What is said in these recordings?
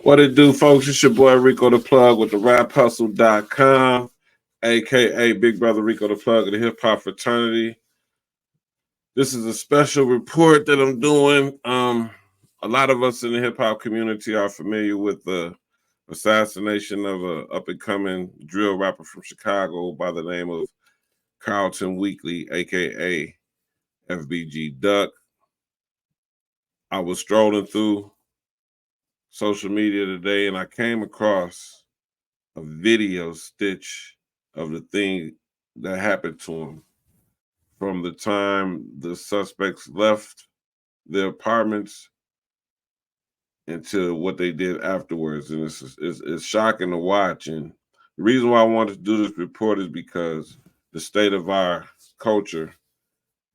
What it do, folks? It's your boy Rico the Plug with the RapHustle.com, aka Big Brother Rico the Plug of the Hip Hop Fraternity. This is a special report that I'm doing. A lot of us in the hip hop community are familiar with the assassination of a up and coming drill rapper from Chicago by the name of Carlton Weekly, aka FBG Duck. I was strolling through social media today and I came across a video stitch of the thing that happened to him from the time the suspects left their apartments into what they did afterwards. And it's shocking to watch. And the reason why I wanted to do this report is because the state of our culture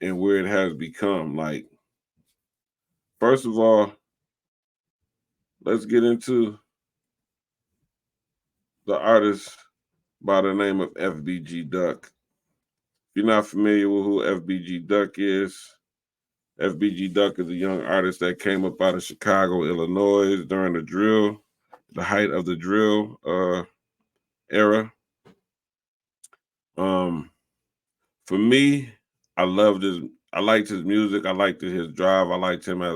and where it has become. Like, first of all, let's get into the artist by the name of FBG Duck. If you're not familiar with who FBG Duck is, FBG Duck is a young artist that came up out of Chicago, Illinois during the height of the drill era. Um, for me, I loved his. I liked his music. I liked his drive. I liked him as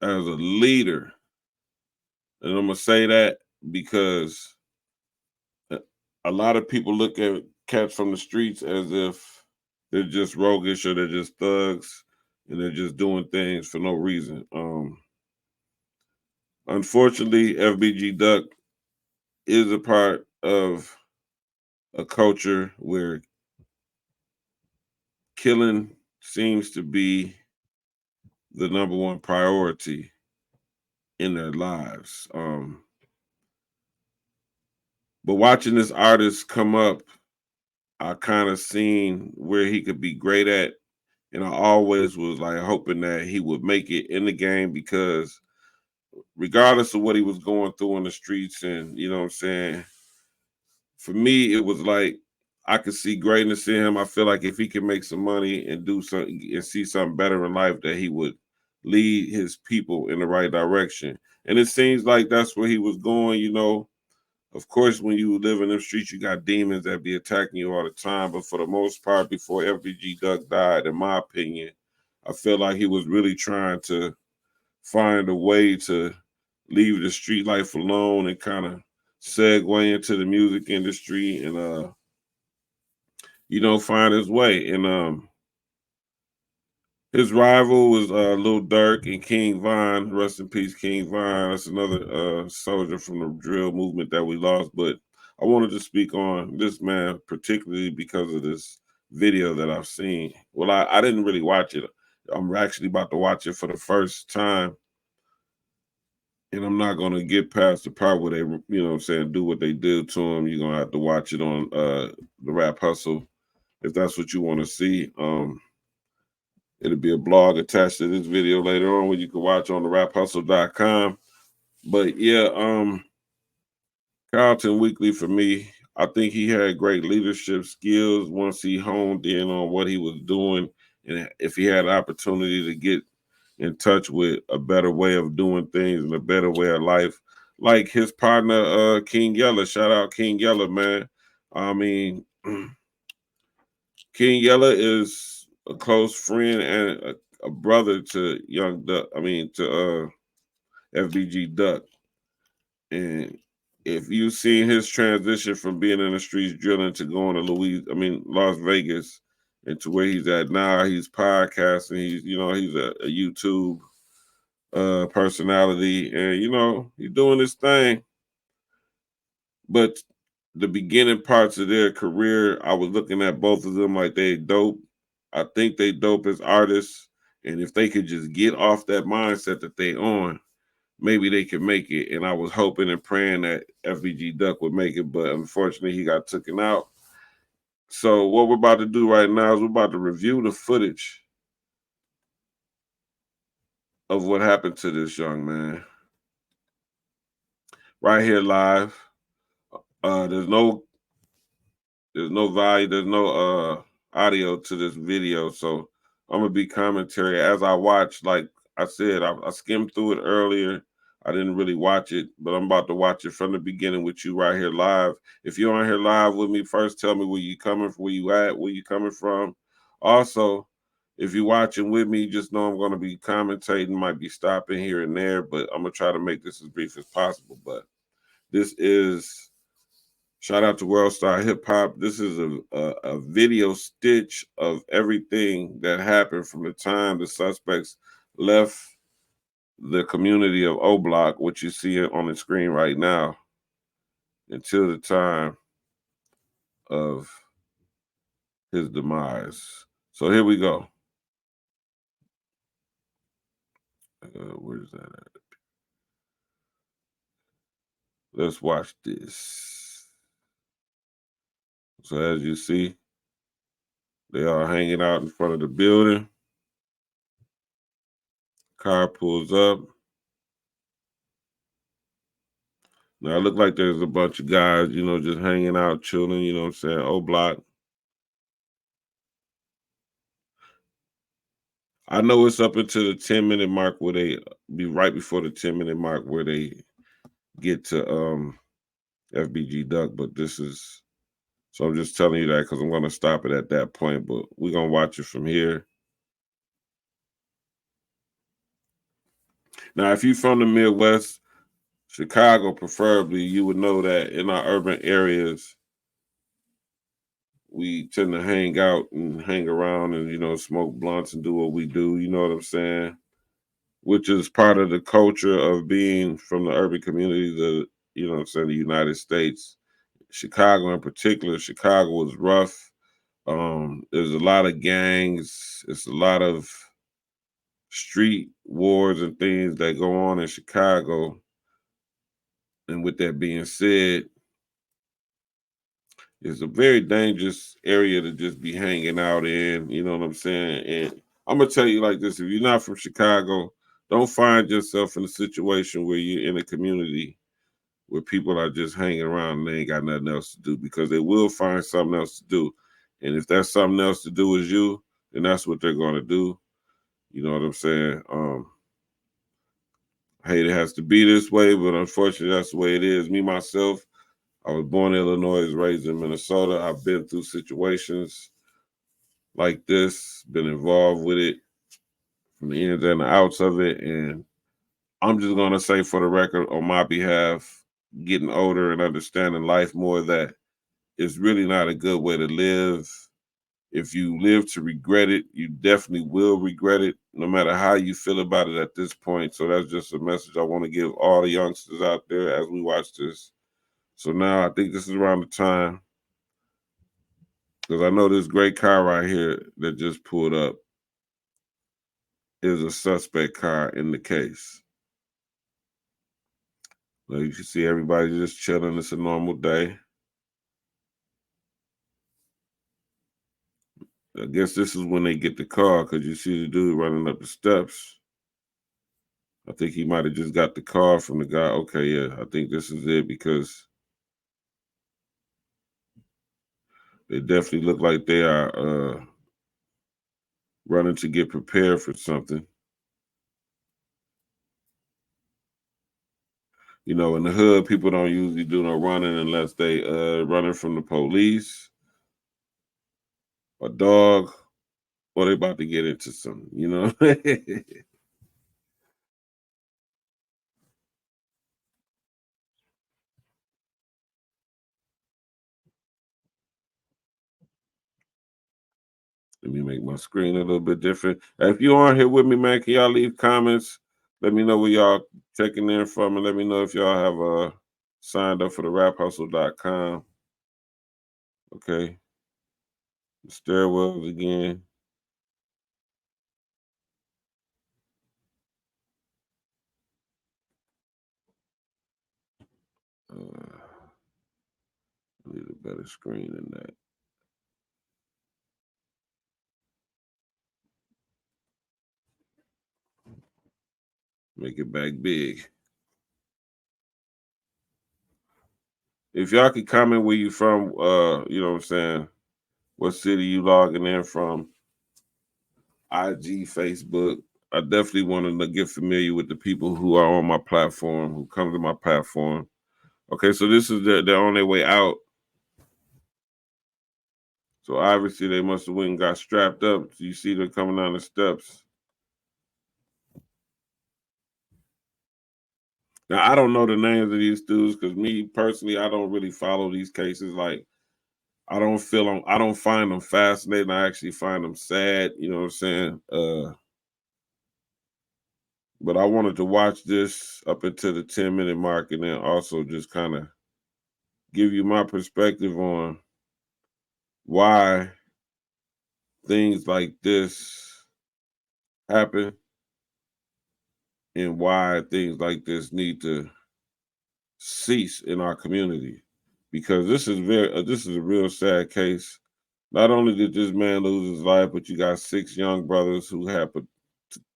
a leader, and I'm gonna say that because a lot of people look at cats from the streets as if they're just roguish or they're just thugs and they're just doing things for no reason. Unfortunately, FBG Duck is a part of a culture where killing seems to be the number one priority in their lives. But watching this artist come up, I kind of seen where he could be great at. And I always was like hoping that he would make it in the game because regardless of what he was going through in the streets, and you know what I'm saying, for me, it was like I could see greatness in him. I feel like if he could make some money and do something and see something better in life, that he would lead his people in the right direction. And it seems like that's where he was going. You know, of course, when you live in the streets, you got demons that be attacking you all the time. But for the most part, before FBG Duck died, in my opinion, I feel like he was really trying to find a way to leave the street life alone and kind of segue into the music industry and find his way. And his rival was Lil Durk and King Von. Rest in peace, King Von. That's another soldier from the drill movement that we lost. But I wanted to speak on this man particularly because of this video that I've seen. Well, I didn't really watch it. I'm actually about to watch it for the first time, and I'm not gonna get past the part where they, do what they did to him. You're gonna have to watch it on the Rap Hustle if that's what you want to see. It'll be a blog attached to this video later on where you can watch on the raphustle.com. But yeah, Carlton Weekly for me, I think he had great leadership skills once he honed in on what he was doing. And if he had the opportunity to get in touch with a better way of doing things and a better way of life, like his partner, King Yeller. Shout out King Yeller, man. I mean, King Yeller is a close friend and a brother to Young Duck. I mean, to FBG Duck. And if you've seen his transition from being in the streets drilling to going to Las Vegas, and to where he's at now, he's podcasting. He's a YouTube personality, and he's doing his thing. But the beginning parts of their career, I was looking at both of them like they dope. I think they dope as artists, and if they could just get off that mindset that they on, maybe they could make it. And I was hoping and praying that FBG Duck would make it, but unfortunately he got taken out. So what we're about to do right now is we're about to review the footage of what happened to this young man right here live. There's no value, there's no audio to this video, so I'm gonna be commentary as I watch. Like I said, I skimmed through it earlier. I didn't really watch it, but I'm about to watch it from the beginning with you right here live. If you're on here live with me, first tell me where you coming from, where you at, where you coming from. Also, if you're watching with me, just know I'm going to be commentating, might be stopping here and there, but I'm going to try to make this as brief as possible. But this is shout out to World Star Hip Hop. This is a video stitch of everything that happened from the time the suspects left the community of O Block, which you see on the screen right now, until the time of his demise. So here we go. Where's that at? Let's watch this. So as you see, they are hanging out in front of the building. Car pulls up. Now it looked like there's a bunch of guys, just hanging out, chilling, you know what I'm saying? O Block. I know it's up until the 10-minute mark where they be right before the 10-minute mark where they get to FBG Duck, but this is so I'm just telling you that because I'm gonna stop it at that point, but we're gonna watch it from here. Now, if you're from the Midwest, Chicago preferably, you would know that in our urban areas, we tend to hang out and hang around and smoke blunts and do what we do, you know what I'm saying? Which is part of the culture of being from the urban community, the United States. Chicago in particular, Chicago was rough. There's a lot of gangs, it's a lot of street wars and things that go on in Chicago. And with that being said, it's a very dangerous area to just be hanging out in, you know what I'm saying? And I'm gonna tell you like this: if you're not from Chicago, don't find yourself in a situation where you're in a community where people are just hanging around and they ain't got nothing else to do, because they will find something else to do. And if that's something else to do is you, then that's what they're gonna do. You know what I'm saying? I hate it has to be this way, but unfortunately that's the way it is. Me, myself, I was born in Illinois, raised in Minnesota. I've been through situations like this, been involved with it from the ins and the outs of it. And I'm just going to say for the record, on my behalf, getting older and understanding life more, that it's really not a good way to live. If you live to regret it, you definitely will regret it, no matter how you feel about it at this point. So that's just a message I want to give all the youngsters out there as we watch this. So now I think this is around the time, because I know this great car right here that just pulled up is a suspect car in the case. Now you can see everybody just chilling. It's a normal day. I guess this is when they get the car, because you see the dude running up the steps. I think he might have just got the car from the guy. Okay, yeah, I think this is it, because they definitely look like they are running to get prepared for something. You know, in the hood, people don't usually do no running unless they running from the police, a dog, or they about to get into something, you know? Let me make my screen a little bit different. If you aren't here with me, man, can y'all leave comments? Let me know where y'all checking in from, and let me know if y'all have signed up for the raphustle.com. Okay. The stairwells again. I need a better screen than that. Make it back big. If y'all could comment where you from, you know what I'm saying, what city you logging in from, IG, Facebook, I definitely want to get familiar with the people who are on my platform, who come to my platform. Okay, so this is they're on their way out. So obviously they must have went and got strapped up. So you see them coming down the steps. Now I don't know the names of these dudes because me personally, I don't really follow these cases. Like I don't find them fascinating. I actually find them sad. You know what I'm saying? But I wanted to watch this up until the 10-minute mark and then also just kind of give you my perspective on why things like this happen and why things like this need to cease in our community. Because this is a real sad case. Not only did this man lose his life, but you got 6 young brothers who have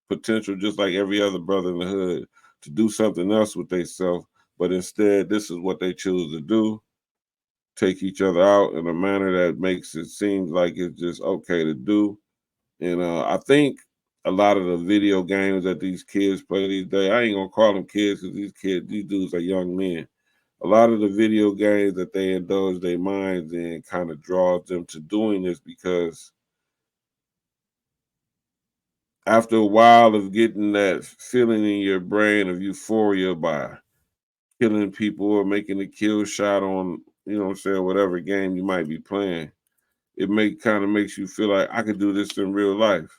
potential, just like every other brother in the hood, to do something else with themselves. But instead, this is what they choose to do: take each other out in a manner that makes it seem like it's just okay to do. And I think a lot of the video games that these kids play these days, I ain't gonna call them kids because these dudes are young men. A lot of the video games that they indulge their minds in kind of draws them to doing this because after a while of getting that feeling in your brain of euphoria by killing people or making a kill shot on, you know what I'm saying, whatever game you might be playing, it makes you feel like I could do this in real life.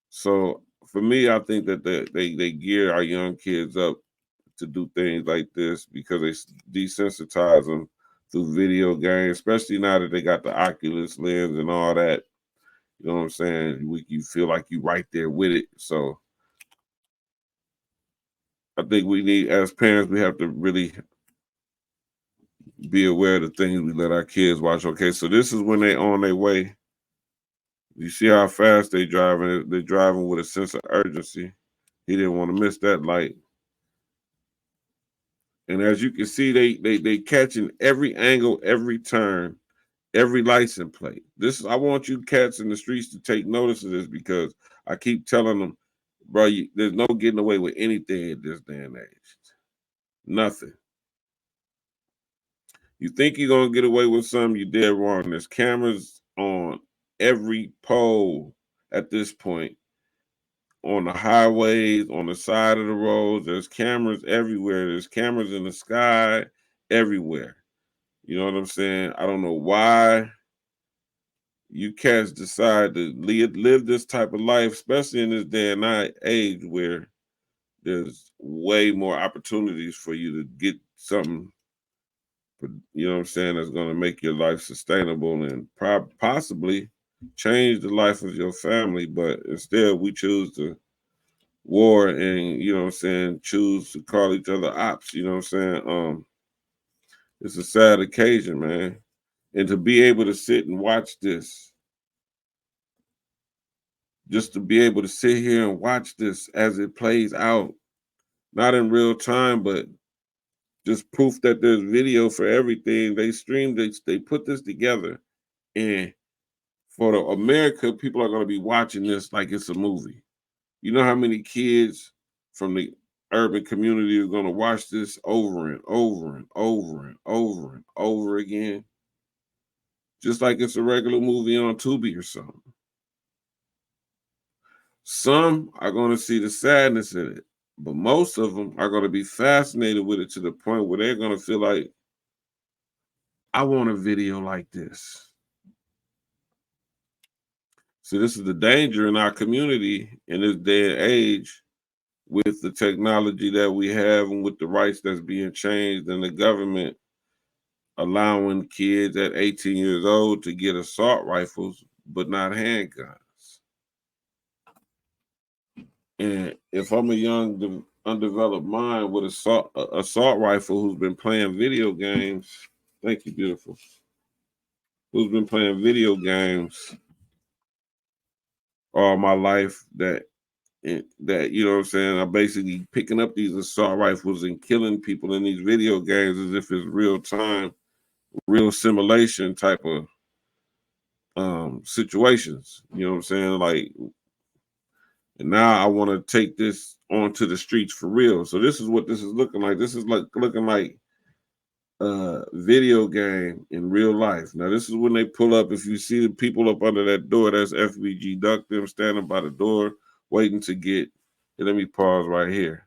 So for me, I think that they gear our young kids up to do things like this because they desensitize them through video games, especially now that they got the Oculus lens and all that. You know what I'm saying? You feel like you right there with it. So I think we need, as parents, we have to really be aware of the things we let our kids watch. Okay, so this is when they on their way. You see how fast they driving? They're driving with a sense of urgency. He didn't want to miss that light. And as you can see, they catching every angle, every turn, every license plate. I want you cats in the streets to take notice of this because I keep telling them, bro, there's no getting away with anything at this day and age. Nothing. You think you're gonna get away with something, you're dead wrong. There's cameras on every pole at this point, on the highways, on the side of the roads. There's cameras everywhere. There's cameras in the sky, everywhere. You know what I'm saying? I don't know why you cats decide to live this type of life, especially in this day and age where there's way more opportunities for you to get something, you know what I'm saying, that's going to make your life sustainable and possibly change the life of your family. But instead, we choose to war and, you know what I'm saying, choose to call each other ops. You know what I'm saying? It's a sad occasion, man. And to be able to sit and watch this, just to be able to sit here and watch this as it plays out, not in real time, but just proof that there's video for everything. They streamed it, they put this together, and for the America, people are going to be watching this like it's a movie. You know how many kids from the urban community are going to watch this over and over and over and over and over again, just like it's a regular movie on Tubi or something. Some are going to see the sadness in it, but most of them are going to be fascinated with it to the point where they're going to feel like, I want a video like this. So this is the danger in our community in this day and age with the technology that we have and with the rights that's being changed and the government allowing kids at 18 years old to get assault rifles but not handguns. And if I'm a young undeveloped mind with assault rifle who's been playing video games, thank you, beautiful, who's been playing video games all my life, that you know what I'm saying, I'm basically picking up these assault rifles and killing people in these video games as if it's real time, real simulation type of situations. You know what I'm saying? Like And now I want to take this onto the streets for real. So this is what this is looking like. This is like looking like a video game in real life. Now this is when they pull up. If you see the people up under that door, that's FBG Duck, them standing by the door waiting to get. Let me pause right here.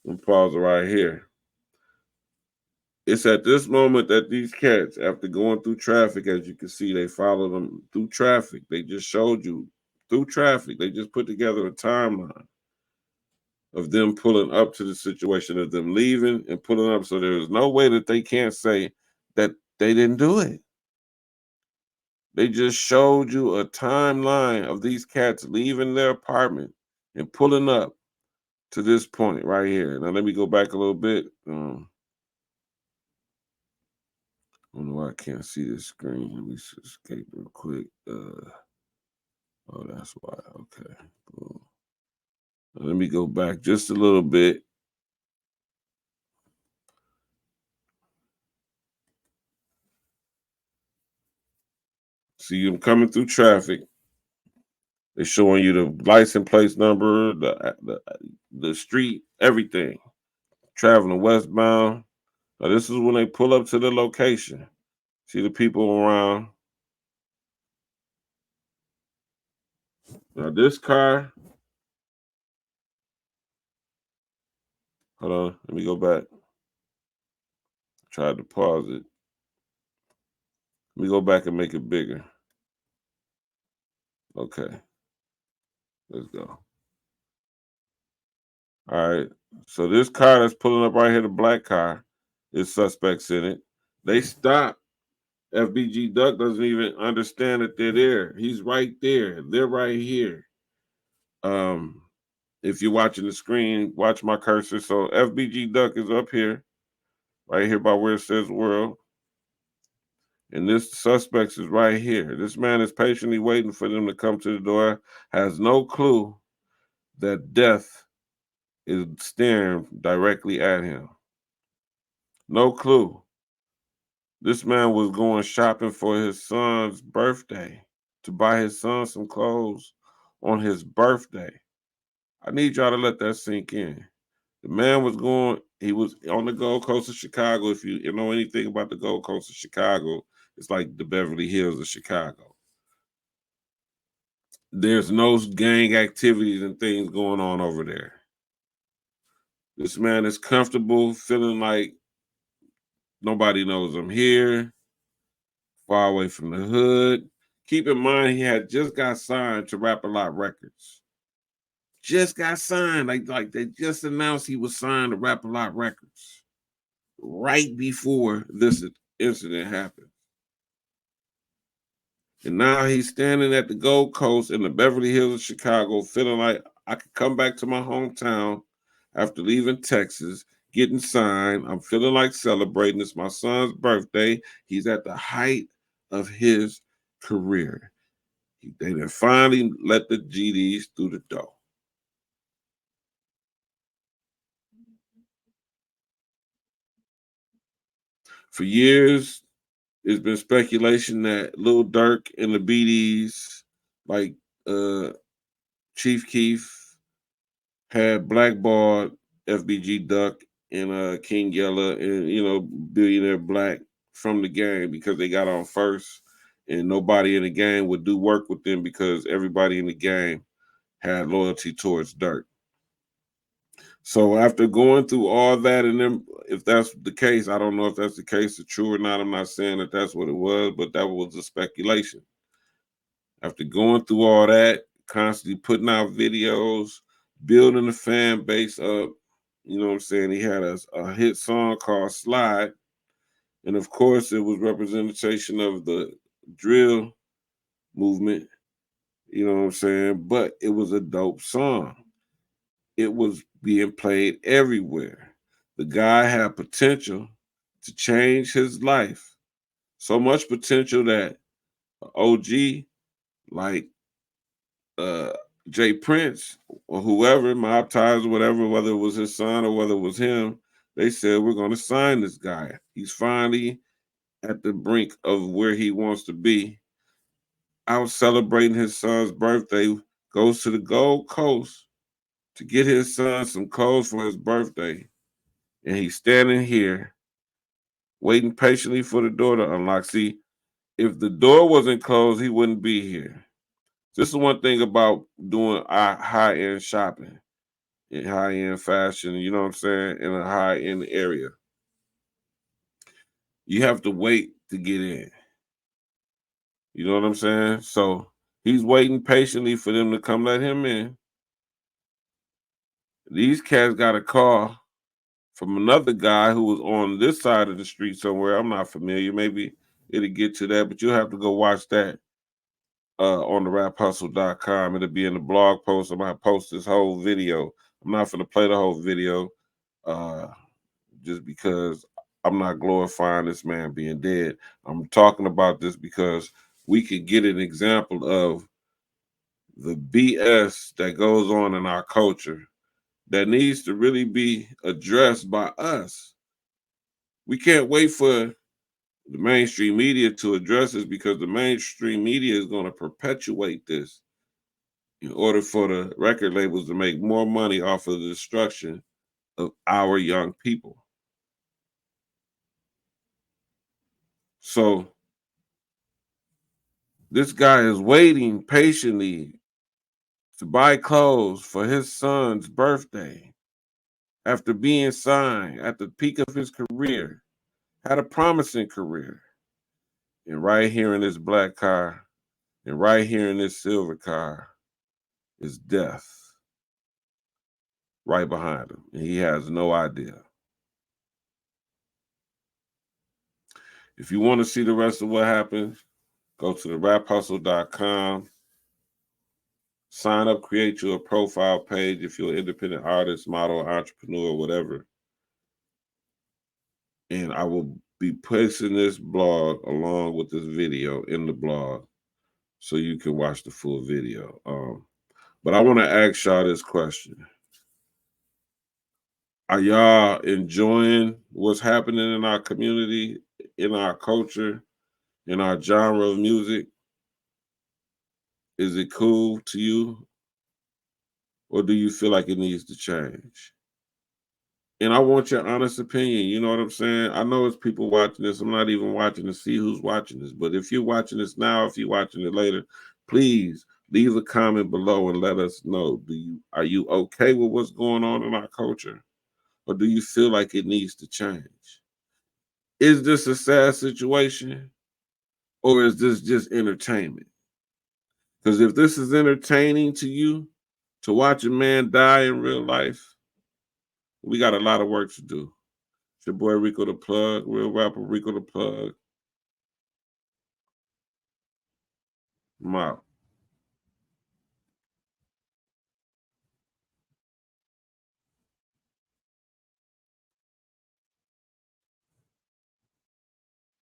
And pause right here. It's at this moment that these cats, after going through traffic, as you can see, they follow them through traffic. They just showed you through traffic. They just put together a timeline of them pulling up to the situation of them leaving and pulling up. So there is no way that they can't say that they didn't do it. They just showed you a timeline of these cats leaving their apartment and pulling up to this point right here. Now let me go back a little bit. I don't know why I can't see this screen. Let me just escape real quick. Oh, that's why. Okay. Boom. Now, let me go back just a little bit. See them coming through traffic. They're showing you the license plate number, the street, everything. Traveling westbound. Now this is when they pull up to the location. See the people around. Now this car. Hold on. Let me go back. Tried to pause it. Let me go back and make it bigger. Okay. Let's go. All right. So this car that's pulling up right here, the black car, is suspects in it. They stop. FBG Duck doesn't even understand that they're there. He's right there. They're right here. Um, if you're watching the screen, watch my cursor. So FBG Duck is up here, right here by where it says world. And this suspects is right here. This man is patiently waiting for them to come to the door, has no clue that death is staring directly at him. No clue. This man was going shopping for his son's birthday to buy his son some clothes on his birthday. I need y'all to let that sink in. The man was going, he was on the Gold Coast of Chicago. If you know anything about the Gold Coast of Chicago, it's like the Beverly Hills of Chicago. There's no gang activities and things going on over there. This man is comfortable, feeling like nobody knows I'm here, far away from the hood. Keep in mind, he had just got signed to Rap A Lot Records. Just got signed, like they just announced he was signed to Rap A Lot Records right before this incident happened. And now he's standing at the Gold Coast in the Beverly Hills of Chicago, feeling like I could come back to my hometown after leaving Texas, getting signed. I'm feeling like celebrating. It's my son's birthday. He's at the height of his career. They done finally let the GDs through the door. For years, there's been speculation that Lil Durk and the BDs, like uh, Chief Keef, had blackballed FBG Duck and King Yella and Billionaire Black from the game because they got on first, and nobody in the game would do work with them because everybody in the game had loyalty towards Durk. So after going through all that, and then if that's the case, I don't know if that's the case or true or not. I'm not saying that that's what it was, but that was a speculation. After going through all that, constantly putting out videos, building the fan base up, you know what I'm saying? He had a hit song called Slide. And of course, it was representation of the drill movement, you know what I'm saying? But it was a dope song. It was being played everywhere. The guy had potential to change his life. So much potential that OG, like uh Jay Prince or whoever, Mob Ties or whatever, whether it was his son or whether it was him, they said, we're going to sign this guy. He's finally at the brink of where he wants to be. I was celebrating his son's birthday goes to the Gold Coast to get his son some clothes for his birthday, and he's standing here waiting patiently for the door to unlock. See, if the door wasn't closed, he wouldn't be here. This is one thing about doing high end shopping and high end fashion, you know what I'm saying, in a high end area. You have to wait to get in. You know what I'm saying? So he's waiting patiently for them to come let him in. These cats got a call from another guy who was on this side of the street somewhere. I'm not familiar. Maybe it'll get to that, but you'll have to go watch that on the raphustle.com. It'll be in the blog post. I'm gonna post this whole video. I'm not gonna play the whole video uh, just because I'm not glorifying this man being dead. I'm talking about this because we could get an example of the BS that goes on in our culture that needs to really be addressed by us. We can't wait for the mainstream media to address this because the mainstream media is going to perpetuate this in order for the record labels to make more money off of the destruction of our young people. So this guy is waiting patiently to buy clothes for his son's birthday after being signed at the peak of his career, had a promising career. And right here in this black car, and right here in this silver car is death right behind him. And he has no idea. If you want to see the rest of what happens, go to the raphustle.com. Sign up, create you a profile page if you're an independent artist, model, entrepreneur, whatever. And I will be placing this blog along with this video in the blog so you can watch the full video. But I want to ask y'all this question. Are y'all enjoying what's happening in our community, in our culture, in our genre of music? Is it cool to you? Or do you feel like it needs to change? And I want your honest opinion. You know what I'm saying? I know it's people watching this. I'm not even watching to see who's watching this. But if you're watching this now, if you're watching it later, please leave a comment below and let us know. Are you okay with what's going on in our culture? Or do you feel like it needs to change? Is this a sad situation? Or is this just entertainment? Because if this is entertaining to you, to watch a man die in real life, we got a lot of work to do. It's your boy Rico the Plug, real rapper Rico the Plug. I'm out.